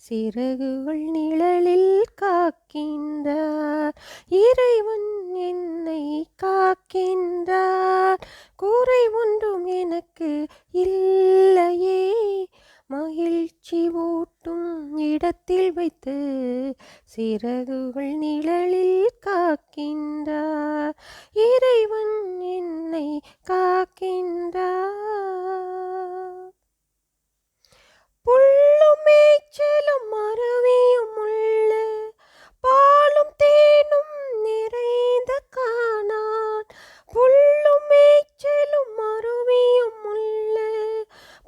சிறகுகள் நிழலில் காக்கின்றார். இறைவன் என்னை காக்கின்றார். குறை ஒன்றும் எனக்கு இல்லையே. மகிழ்ச்சி ஊட்டும் இடத்தில் வைத்து சிறகுகள் நிழலில் காக்கின்றார். இறைவன் என்னை காக்கின்றார். புல்லும் மேய்ச்சலும் அருவியும் உள்ள பாலும் தேனும் நிறைந்த கானான். புல்லும் மேய்ச்சலும் அருவியும் உள்ள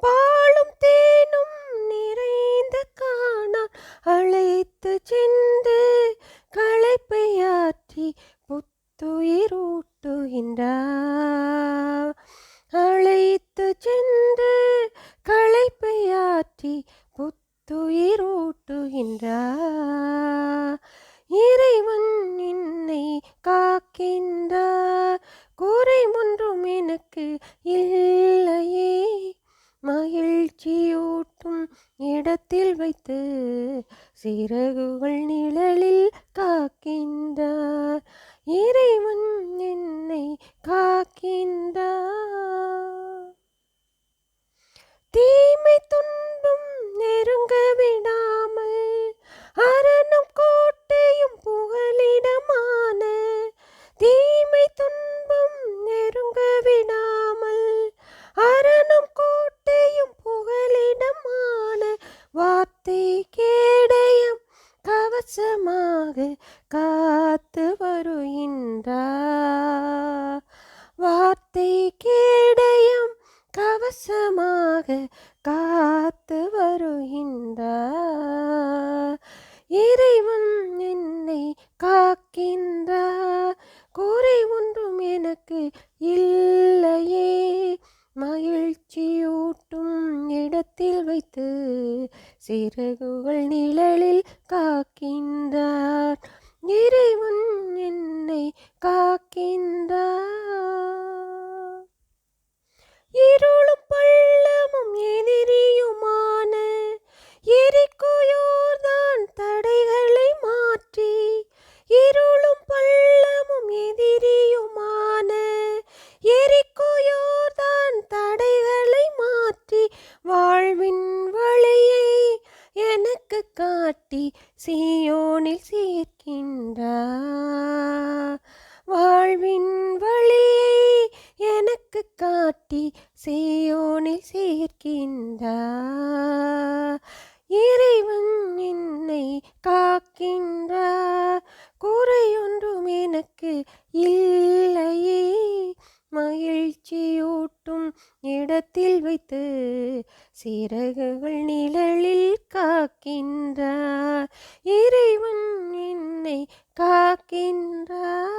பாலும் தேனும் நிறைந்த கானான். அழைத்து சென்று களைப்பை ஆற்றி புத்துயிரூட்டுகின்றார். அழைத்து சென்று களைப்பை ஆற்றி புத்துயிரூட்டுகின்றார். இறைவன் என்னை காக்கின்றார். குறை ஒன்றும் எனக்கு இல்லையே. மகிழ்ச்சியூட்டும் இடத்தில் வைத்து சிறகுகள் நிழலில் காக்கின்றார். இறைவன் என்னை காக்கின்றார். தீமை துன்பம் நெருங்க விடாமல் அரணும் கோட்டையும் புகலிடமான. தீமை துன்பம் நெருங்க விடாமல் அரணும் கோட்டையும் புகலிடமான. வார்த்தை கேடயம் கவசமாக காத்து வருகின்றார். வார்த்தை கேடயம் கவசமாக காத்து வருகின்றார். இறைவன் என்னை காக்கின்றார். குறை ஒன்றும் எனக்கு இல்லையே. மகிழ்ச்சியூட்டும் இடத்தில் வைத்து சிறகுகள் நிழலில் காக்கின்றார். இறைவன் என்னை காக்கின்றார். இருளும் பள்ளமும் எதிரியுமான எரிகோ யோர்தான் தடைகளை மாற்றி. இருளும் பள்ளமும் எதிரியுமான எரிகோ யோர்தான் தடைகளை மாற்றி. வாழ்வின் வழியை எனக்கு காட்டி சீயோனில் சேர்க்கின்றார். வாழ்வின் வழியை எனக்கு காட்டி சீயோனில் சேர்க்கின்றார். இறைவன் என்னை காக்கின்றார். குறையொன்றும் எனக்கு இல்லையே. மகிழ்ச்சியூட்டும் இடத்தில் வைத்து சிறகுகள் நிழலில் காக்கின்றார். இறைவன் என்னை காக்கின்றார்.